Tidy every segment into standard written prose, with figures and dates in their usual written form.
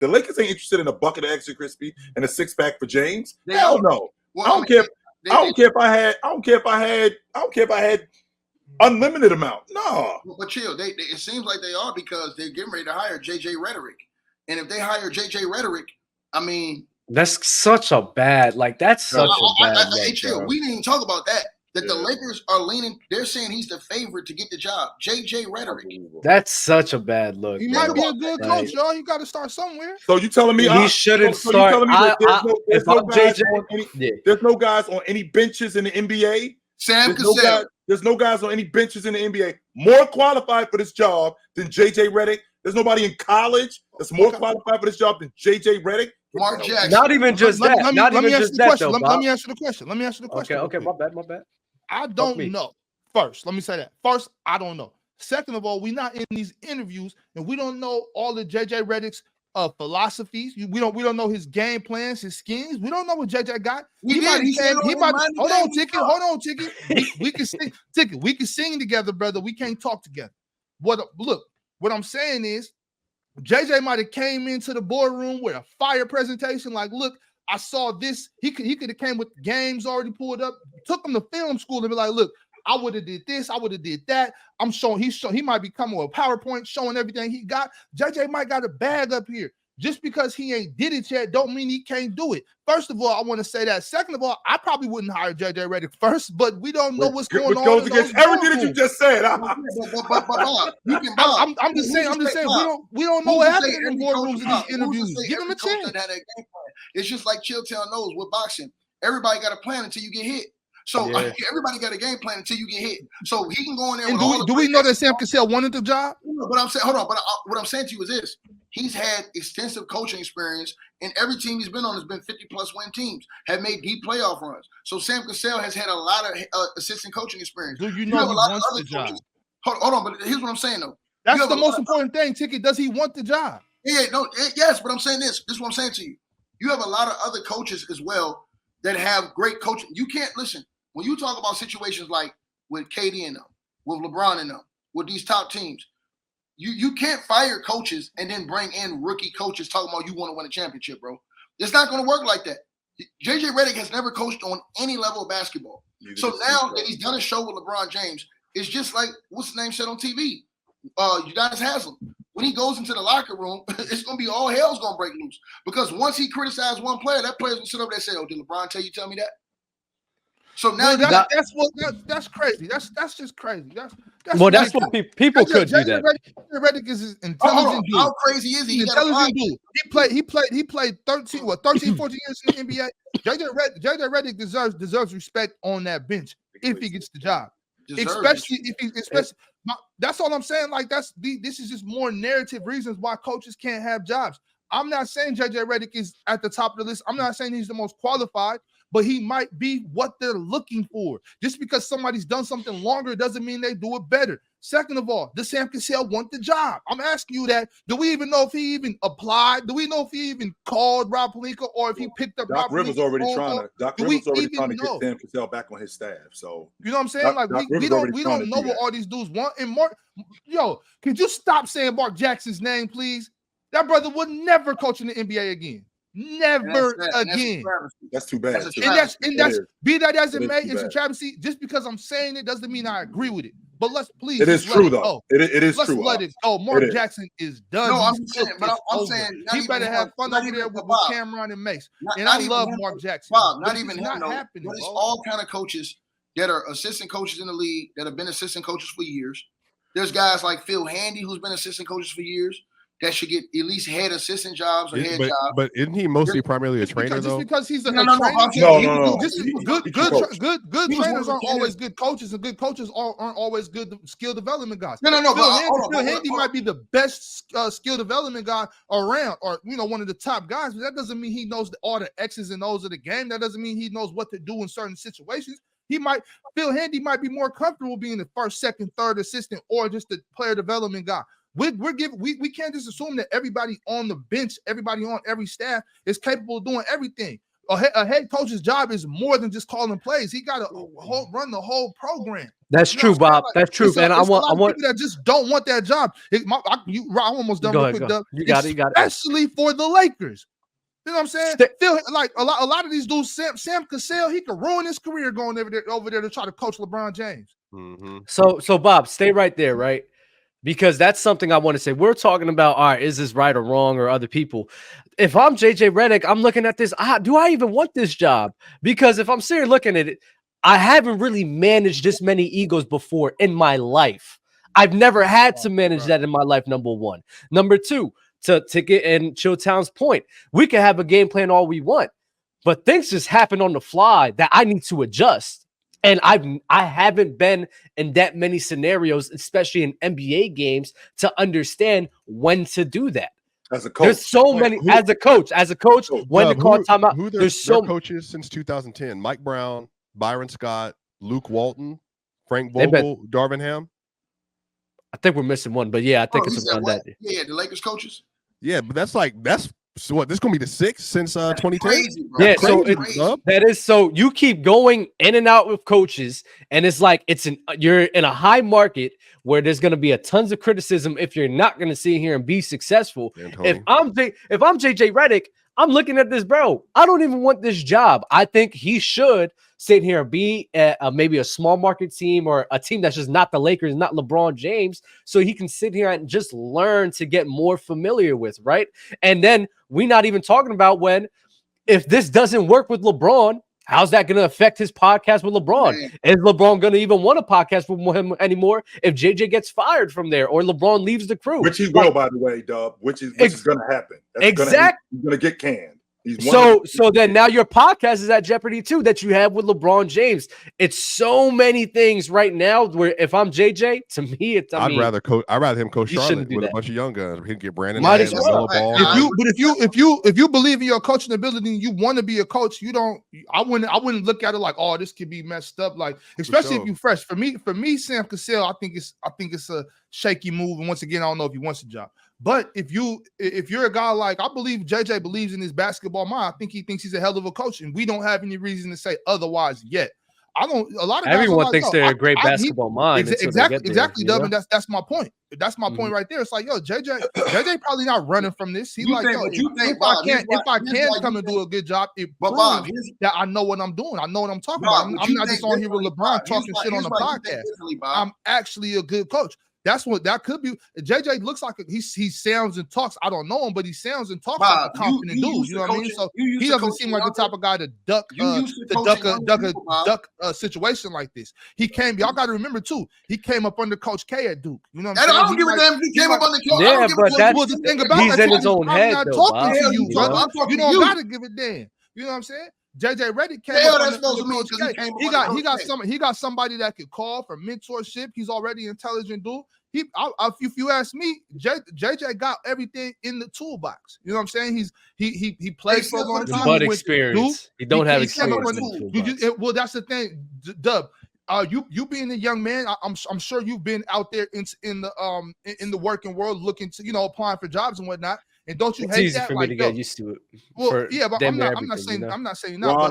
The Lakers ain't interested in a bucket of extra crispy and a 6-pack for James. They Hell are. no. Well, I don't care if I had unlimited amount. No. But chill. It seems like they are because they're getting ready to hire JJ Redick. And if they hire JJ Redick, I mean, that's such a bad. Like that's such a bad. Hey, chill. We didn't even talk about that. That the Yeah. Lakers are leaning. They're saying he's the favorite to get the job. JJ Redick. That's such a bad look. He bro. might be a good coach, y'all. You got to start somewhere. So you telling me he shouldn't so start? You telling me that there's no guys JJ, on any, there's no guys on any benches in the NBA? Sam Cassell. There's no guys on any benches in the NBA more qualified for this job than JJ Redick. There's nobody in college that's more qualified for this job than JJ Redick. Mark Jackson. Not even just that. Not even just that. Though, let me answer the question. Let me answer the question. Okay. My bad. I don't know. First, let me say that. First, I don't know. Second of all, we're not in these interviews, and we don't know all of JJ Redick's philosophies. We don't know his game plans, his schemes. We don't know what JJ got. Hold on, Ticket. We can sing, Ticket. We can sing together, brother. We can't talk together. What I'm saying is, JJ might have came into the boardroom with a fire presentation. Like, look, I saw this. He could have came with games already pulled up. Took him to film school and be like, look, I would have did this. I would have did that. I'm showing. He might be coming with a PowerPoint showing everything he got. JJ might got a bag up here. Just because he ain't did it yet, don't mean he can't do it. First of all, I want to say that. Second of all, I probably wouldn't hire JJ Redick first, but we don't know what's going on. Goes against everything that you just said. I'm just saying. We don't know what happens in boardrooms in these interviews. Give him a chance. It's just like Chilltown knows with boxing. Everybody got a plan until you get hit. So everybody got a game plan until you get hit. So he can go in there. And do we know that Sam Cassell wanted the job? But I'm saying, hold on. But what I'm saying to you is this: he's had extensive coaching experience, and every team he's been on has been 50+ win teams, have made deep playoff runs. So Sam Cassell has had a lot of assistant coaching experience. Do you know he wants the job? Hold on, but here's what I'm saying though. That's the most important thing, Ticket. Does he want the job? Yes, but I'm saying this. This is what I'm saying to you. You have a lot of other coaches as well that have great coaching. You can't listen. When you talk about situations like with KD and them, with LeBron and them, with these top teams, you can't fire coaches and then bring in rookie coaches talking about you want to win a championship, bro. It's not going to work like that. JJ Redick has never coached on any level of basketball. So now that he's done a show with LeBron James, it's just like, what's the name said on TV? Udonis Haslem. When he goes into the locker room, it's going to be all hell's going to break loose. Because once he criticized one player, that player's going to sit over there and say, oh, did LeBron tell me that? So now that's crazy. That's just crazy. That's what people could do that. Redick is an intelligent dude. How crazy is he? He's an intelligent dude. He played 13, 14 years in the NBA. JJ Redick deserves respect on that bench if he gets the job. Especially. That's all I'm saying. Like this is just more narrative reasons why coaches can't have jobs. I'm not saying JJ Redick is at the top of the list. I'm not saying he's the most qualified, but he might be what they're looking for. Just because somebody's done something longer doesn't mean they do it better. Second of all, does Sam Cassell want the job? I'm asking you that. Do we even know if he even applied? Do we know if he even called Rob Pelinka or if he picked up Doc Rivers already trying to get Sam Cassell back on his staff. So you know what I'm saying? We don't know what all these dudes want. And Mark, could you stop saying Mark Jackson's name, please? That brother would never coach in the NBA again. Never again. That's too bad. Be that as it may, it's a travesty. Just because I'm saying it doesn't mean I agree with it. But let's please. It is true though. It is true. Let's let it go. Mark Jackson is done. No, I'm saying he better have fun over there with Cameron and Mace. And I love Mark Jackson. Bob, not even him. Happening. But it's all kind of coaches that are assistant coaches in the league that have been assistant coaches for years. There's guys like Phil Handy who's been assistant coaches for years. That should get at least head assistant jobs or head jobs. But isn't he mostly primarily a trainer though? Just because he's a no. Good trainers aren't always good coaches, and good coaches aren't always good skill development guys. No. Phil Handy might be the best skill development guy around, or one of the top guys. But that doesn't mean he knows all the X's and O's of the game. That doesn't mean he knows what to do in certain situations. Phil Handy might be more comfortable being the first, second, third assistant, or just the player development guy. We can't just assume that everybody on the bench, everybody on every staff is capable of doing everything. A head coach's job is more than just calling plays. He got to run the whole program. That's true, Bob. Like, that's true. And I want people that just don't want that job. I'm almost done. Real quick, Doug. You got it. Especially for the Lakers. You know what I'm saying? Feel like a lot of these dudes, Sam Cassell, he could ruin his career going over there to try to coach LeBron James. Mm-hmm. So Bob, stay right there, right? Because that's something I want to say. We're talking about, all right, is this right or wrong, or other people? If I'm JJ Redick, I'm looking at this. Do I even want this job? Because if I'm sitting looking at it, I haven't really managed this many egos before in my life. I've never had to manage that in my life, number one. Number two, to get in Chilltown's point, we can have a game plan all we want, but things just happen on the fly that I need to adjust. And I haven't been in that many scenarios, especially in NBA games, to understand when to do that. As a coach, there's so many. As a coach, when to call timeout. There's so coaches since 2010: Mike Brown, Byron Scott, Luke Walton, Frank Vogel, Darvin Ham. I think we're missing one, but yeah, I think it's around that. Yeah, the Lakers coaches. Yeah, but that's so what? This is gonna be the 6th since 2010. Crazy, bro. Yeah, crazy, that is so. You keep going in and out with coaches, and it's like you're in a high market where there's gonna be a tons of criticism if you're not gonna sit here and be successful. If I'm JJ Redick, I'm looking at this, bro. I don't even want this job. I think he should sit here and be maybe a small market team or a team that's just not the Lakers, not LeBron James, so he can sit here and just learn to get more familiar with, right? And then we're not even talking about if this doesn't work with LeBron, how's that going to affect his podcast with LeBron? Man. Is LeBron going to even want a podcast with him anymore if JJ gets fired from there or LeBron leaves the crew? Which he will, by the way, Dub, which is going to happen. Exactly. He's going to get canned. So then now your podcast is at jeopardy too that you have with LeBron James. It's so many things right now where if I'm JJ, to me, I'd rather him coach Charlotte with a bunch of young guns. He'd get Brandon. Might as well. If you believe in your coaching ability and you want to be a coach, I wouldn't look at it like, oh, this could be messed up. Like, especially if you fresh. For me, Sam Cassell, I think it's a shaky move. And once again, I don't know if he wants a job. But if you're a guy like, I believe JJ believes in his basketball mind, I think he thinks he's a hell of a coach, and we don't have any reason to say otherwise yet. Everyone thinks they're a great basketball mind. Exactly, Dub, and that's my point. That's my point right there. It's like, yo, JJ probably not running from this. He's like, yo, if I can come and do a good job, it proves that I know what I'm doing. I know what I'm talking about. I'm not just on here with LeBron talking shit on the podcast. I'm actually a good coach. That's what that could be. JJ looks like he sounds and talks. I don't know him, but he sounds and talks like a confident dude. You know what I mean? So he doesn't seem like the type of guy to duck a situation like this. He came. Y'all got to remember too. He came up under Coach K at Duke. You know what I'm saying? I don't give a damn. He came up under Coach. Yeah, but that's the thing about he's in his own head. I'm not talking to you, brother. You don't got to give a damn. You know what I'm saying? JJ Redick came up he got somebody that could call for mentorship. He's already an intelligent dude. If you ask me, JJ got everything in the toolbox. You know what I'm saying? He played for a long time. But experience. He don't have experience. Well, that's the thing, Dub. You being a young man, I'm sure you've been out there in the working world looking to applying for jobs and whatnot. And don't you hate that? For me to get used to it. Well, yeah, but I'm not saying not. Ron,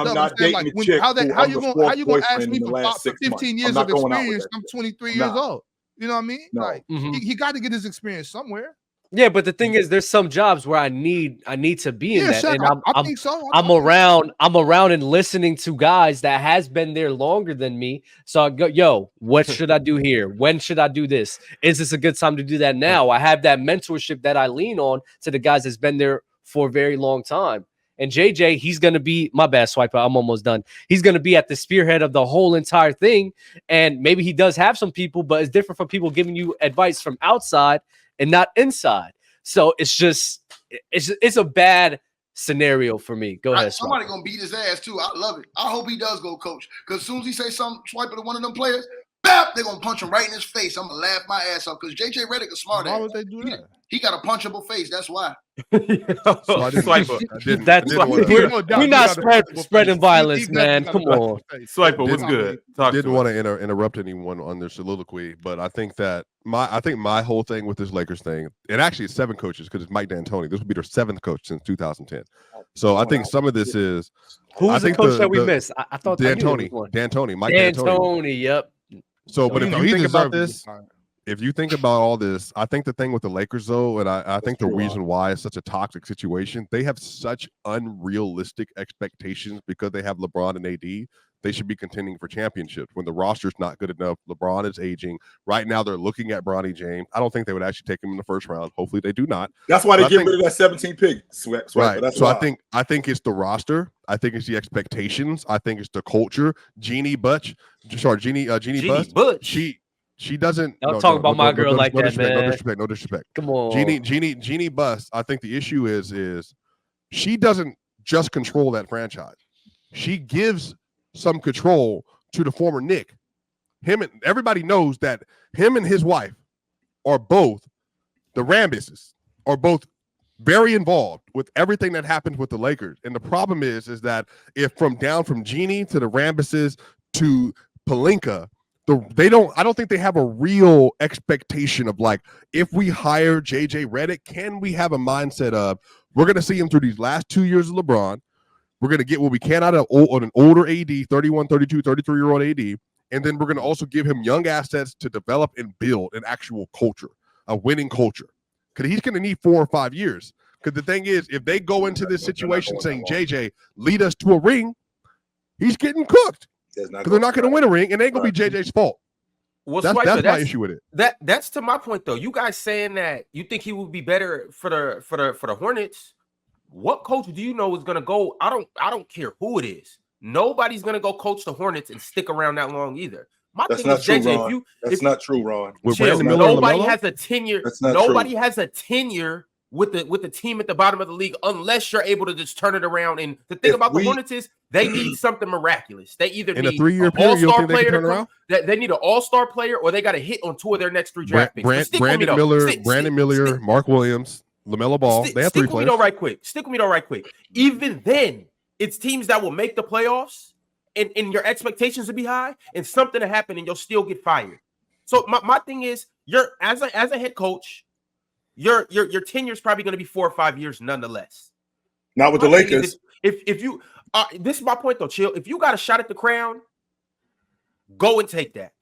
I'm not dating a chick. How you gonna ask me for 15 years of experience? I'm 23 years old. You know what I mean? No. Like he got to get his experience somewhere. Yeah, but the thing is, there's some jobs where I need to be in that, sure, and I think so. I'm around and listening to guys that has been there longer than me. So I go, yo, what should I do here? When should I do this? Is this a good time to do that now? I have that mentorship that I lean on to the guys that's been there for a very long time. And JJ, he's going to be, my bad, Swiper, I'm almost done. He's going to be at the spearhead of the whole entire thing. And maybe he does have some people, but it's different from people giving you advice from outside and not inside. So it's a bad scenario for me. Go ahead. Somebody going to beat his ass too. I love it. I hope he does go coach. Because as soon as he say something, Swiper to one of them players, bap, they're going to punch him right in his face. I'm going to laugh my ass off because JJ Redick is smart. Why would they do that? He got a punchable face. That's why. So I didn't, Swiper. I didn't, That's I why didn't wanna- we're not spreading violence, man. Come on. Swiper, what's good? Talk didn't to want us. to interrupt anyone on their soliloquy, but I think that my whole thing with this Lakers thing, and actually it's 7 coaches because it's Mike D'Antoni. This will be their 7th coach since 2010. So I think some of this is Who's the think coach that we missed? I thought I knew there was D'Antoni, one. Mike D'Antoni. D'Antoni, yep. So, but You if know, you he think about deserved to be this, fired. if you think about all this, I think the thing with the Lakers, though, and I think the true, reason why it's such a toxic situation, they have such unrealistic expectations because they have LeBron and AD. They should be contending for championships when the roster's not good enough. LeBron is aging. Right now, they're looking at Bronny James. I don't think they would actually take him in the first round. Hopefully, they do not. That's why they But I get think- rid of that 17 pick. Sweat. Right. That's So why. I think it's the roster. I think it's the expectations. I think it's the culture. Jeannie Butch. Jeannie Butch. She doesn't. Don't talk about my girl like that, disrespect, man. No disrespect. Come on. Jeannie Buss. I think the issue is she doesn't just control that franchise. She gives some control to the former Nick. Everybody knows that him and his wife are both the Rambises, are both very involved with everything that happens with the Lakers. And the problem is that if from Jeannie to the Rambises to Pelinka, I don't think they have a real expectation of like, if we hire JJ Redick, can we have a mindset of we're going to see him through these last 2 years of LeBron. We're going to get what we can out of an older AD, 31, 32, 33-year-old AD. And then we're going to also give him young assets to develop and build an actual culture, a winning culture. Because he's going to need 4 or 5 years. Because the thing is, if they go into this situation saying, JJ, lead us to a ring, he's getting cooked. Because they're not going to win a ring, and it ain't going to be JJ's fault. Well, That's my issue with it. That's to my point, though. You guys saying that you think he would be better for the Hornets. What coach do you know is going to go? I don't care who it is. Nobody's going to go coach the Hornets and stick around that long either. That's not true, Ron. That's not true, Ron. Nobody has a tenure. Nobody has a tenure with the team at the bottom of the league unless you're able to just turn it around. And the thing about the Hornets is they need something miraculous. They either need a 3-year an period, you all-star don't think they player can turn around? they need an all-star player, or they got to hit on 2 of their next 3 draft picks. Brandon Miller, Mark Williams, LaMelo Ball. They have 3 players. Stick with me though, right quick. Even then, it's teams that will make the playoffs, and your expectations will be high, and something to happen, and you'll still get fired. So my thing is, you're as a head coach, your tenure is probably going to be 4 or 5 years, nonetheless. Not with the Lakers. If you, this is my point though, Chill. If you got a shot at the crown, go and take that.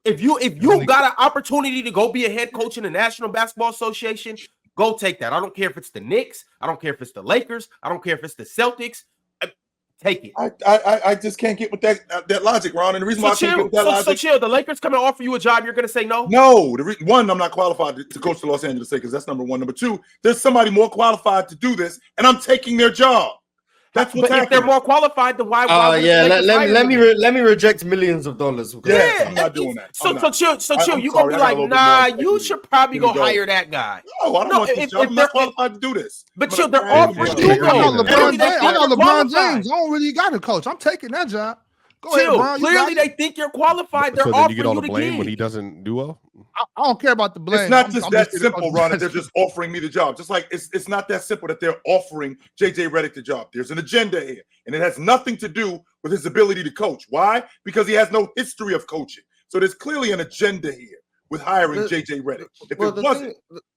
If you got an opportunity to go be a head coach in the National Basketball Association, go take that. I don't care if it's the Knicks. I don't care if it's the Lakers. I don't care if it's the Celtics. Take it. I just can't get with that logic, Ron. And the reason why I can't get with that logic. So Chill. The Lakers come and offer you a job. You're going to say no? No. One, I'm not qualified to coach the Los Angeles Lakers. That's number one. Number two, there's somebody more qualified to do this, and I'm taking their job. That's what's happening. If they're more qualified, then why? Let me reject millions of dollars. Yeah, I'm not doing that. So Chill. You gonna be like, nah, you should probably go hire that guy. No, I don't want this job. I'm not qualified to do this. But Chill, they're offering you. I got LeBron James. I don't really got a coach. I'm taking that job. Go ahead, Bron. Clearly, they think you're qualified. They're so then offering you get all the the blame gig. when he doesn't do well. I don't care about the blame. It's not just that simple, Ron. That they're just offering me the job. Just like it's not that simple that they're offering JJ Redick the job. There's an agenda here, and it has nothing to do with his ability to coach. Why? Because he has no history of coaching. So there's clearly an agenda here with hiring JJ Redick. If it wasn't,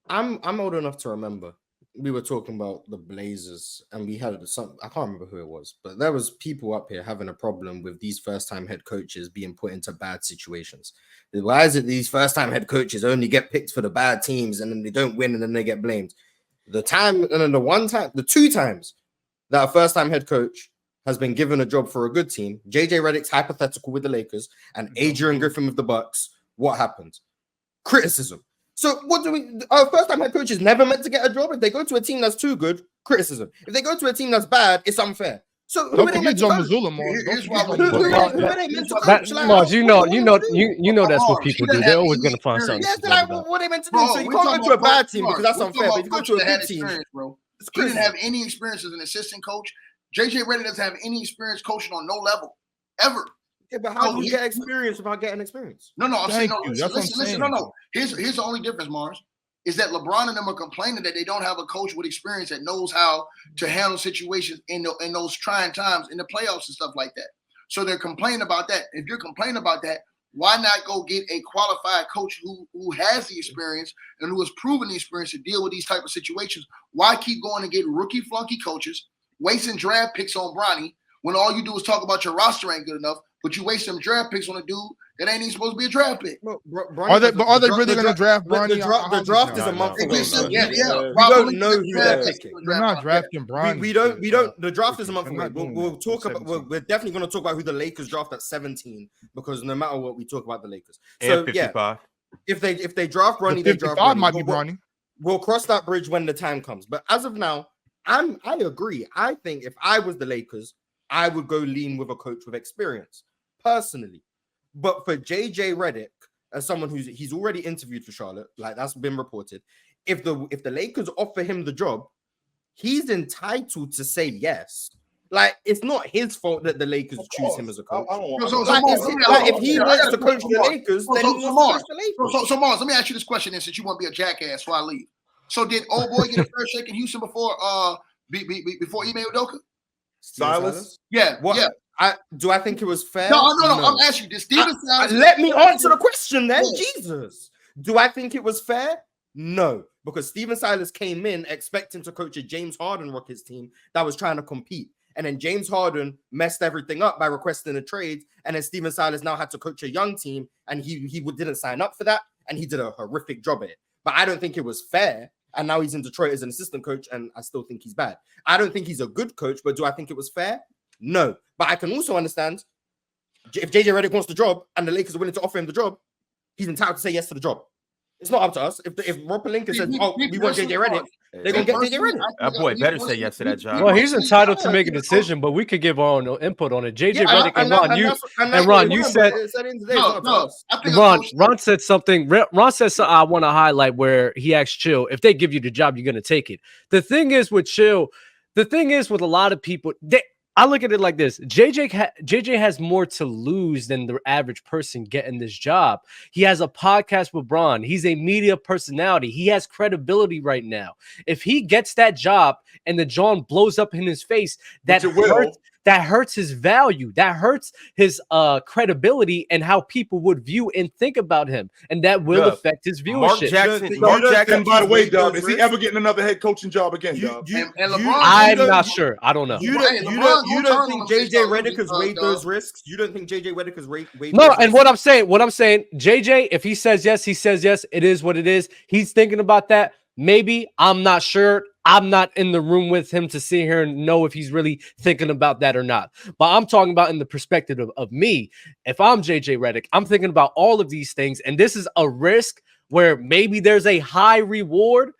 I'm old enough to remember. We were talking about the Blazers, and we had I can't remember who it was, but there was people up here having a problem with these first-time head coaches being put into bad situations. Why is it these first-time head coaches only get picked for the bad teams, and then they don't win, and then they get blamed? The 2 times that a first-time head coach has been given a job for a good team, JJ Redick's hypothetical with the Lakers, and Adrian Griffin with the Bucks, what happened? Criticism. So what do we? Our first-time head coach is never meant to get a job. If they go to a team that's too good, criticism. If they go to a team that's bad, it's unfair. So who are they meant to coach? Mars, you know that's what people do. They're always gonna find something. Yes, like, what are they meant to do? So you can't go to a bad team because that's unfair. But if you go to a good team, bro, he didn't have any experience as an assistant coach. JJ Redick doesn't have any experience coaching on no level ever. Yeah, but how do you get experience without getting experience? No, I'm saying no. Listen. No. Here's the only difference, Mars. is that LeBron and them are complaining that they don't have a coach with experience that knows how to handle situations in those trying times in the playoffs and stuff like that. So they're complaining about that. If you're complaining about that, why not go get a qualified coach who has the experience and who has proven the experience to deal with these type of situations? Why keep going and get rookie flunky coaches, wasting draft picks on Bronny when all you do is talk about your roster ain't good enough, but you waste some draft picks on a dude that ain't even supposed to be a draft pick? Are they really going to draft Bronny? The draft is a month away. Yeah. We don't know who they're picking. They're not drafting Bronny. We don't. The draft is a month away. We'll talk about. We're definitely going to talk about who the Lakers draft at 17 because no matter what, we talk about the Lakers. So yeah, if they draft Bronny, they draft Bronny. Might be Bronny. We'll cross that bridge when the time comes. But as of now, I agree. I think if I was the Lakers, I would go lean with a coach with experience personally. But for JJ Redick, as someone he's already interviewed for Charlotte, like that's been reported, if the Lakers offer him the job, he's entitled to say yes. Like it's not his fault that the Lakers choose him as a coach. If he wants to coach the Lakers, then he wants to coach the Lakers. So Mars, let me ask you this question then, since you want to be a jackass before I leave. So did old boy get a fair shake in Houston before before Ime Udoka? Silas? Yeah. What? Yeah. I think it was fair? No. I'm asking you. Did Steven Silas? Let me answer the question then. Yeah. Jesus. Do I think it was fair? No, because Steven Silas came in expecting to coach a James Harden Rockets team that was trying to compete. And then James Harden messed everything up by requesting a trade. And then Steven Silas now had to coach a young team. And he didn't sign up for that. And he did a horrific job at it. But I don't think it was fair. And now he's in Detroit as an assistant coach. And I still think he's bad. I don't think he's a good coach. But do I think it was fair? No. But I can also understand if JJ Redick wants the job and the Lakers are willing to offer him the job, he's entitled to say yes to the job. It's not up to us. If Rob Pelinka says, we want JJ Redick, they're going to get JJ Redick. That boy better say yes to that job. Well, he's entitled to make a decision, but we could give our own input on it. JJ Redick and Ron, you said, Ron said something. Ron said something I want to highlight where he asked Chill, if they give you the job, you're going to take it. The thing is with Chill, the thing is with a lot of people, I look at it like this. JJ has more to lose than the average person getting this job. He has a podcast with Bron. He's a media personality. He has credibility right now. If he gets that job and the John blows up in his face, that hurts his value. That hurts his credibility and how people would view and think about him. And that will affect his viewership. Mark Jackson, and by the way, Dub, is he ever getting another head coaching job again, Dub? I'm not sure. I don't know. You don't think JJ Redick has weighed those risks? You don't think JJ Redick has weighed No, and what I'm saying, JJ, if he says yes, he says yes. It is what it is. He's thinking about that. Maybe. I'm not sure. I'm not in the room with him to sit here and know if he's really thinking about that or not. But I'm talking about in the perspective of me. If I'm JJ Redick, I'm thinking about all of these things. And this is a risk where maybe there's a high reward,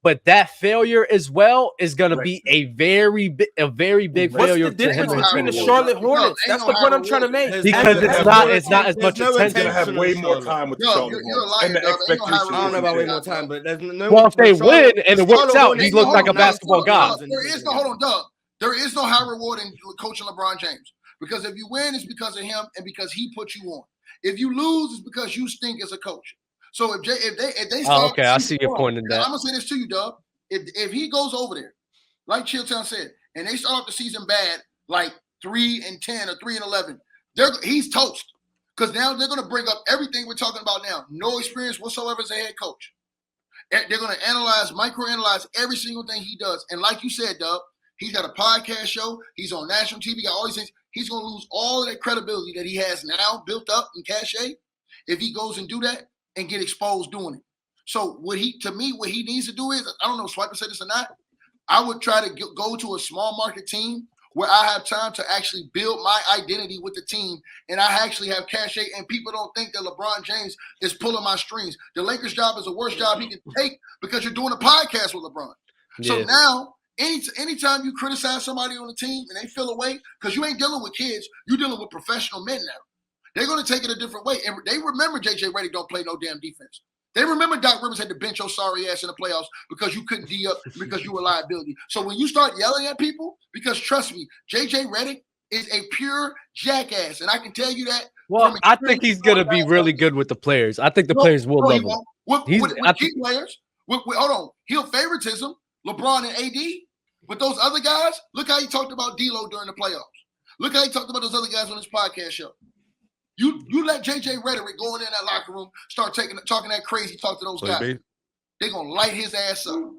but that failure as well is going to be a very big failure. What's the difference between the Charlotte Hornets? That's the point I'm trying to make. Because it's not as much attention. Going to have way more time with the Charlotte Hornets. And the expectation. I don't know about way more time, but there's no. Well, if they win and it works out, he looks like a basketball guy. There is no high reward in coaching LeBron James, because if you win, it's because of him and because he put you on. If you lose, it's because you stink as a coach. So if they start, I see your point in that. I'm gonna say this to you, Dub. If he goes over there, like Chilltown said, and they start off the season bad, like 3-10 or 3-11, he's toast. Because now they're gonna bring up everything we're talking about now. No experience whatsoever as a head coach. They're gonna microanalyze every single thing he does. And like you said, Dub, he's got a podcast show. He's on national TV. Got all these things. He's gonna lose all of that credibility that he has now built up in cachet if he goes and do that and get exposed doing it. So what he needs to do is, I don't know if Swiper said this or not, I would try to go to a small market team where I have time to actually build my identity with the team, and I actually have cachet, and people don't think that LeBron James is pulling my strings. The Lakers job is the worst job he can take because you're doing a podcast with LeBron. Yeah. So now, anytime you criticize somebody on the team and they feel away, because you ain't dealing with kids, you're dealing with professional men now. They're going to take it a different way. And they remember JJ Redick don't play no damn defense. They remember Doc Rivers had to bench your sorry ass in the playoffs because you couldn't D up because you were a liability. So when you start yelling at people, because trust me, JJ Redick is a pure jackass. And I can tell you that. Well, I think he's going to be really good with the players. I think the players will love him. With key players. Hold on. He'll favoritism, LeBron and AD. But those other guys, look how he talked about D'Lo during the playoffs. Look how he talked about those other guys on his podcast show. You let JJ Redick go in that locker room, start talking that crazy talk to those guys. They're going to light his ass up.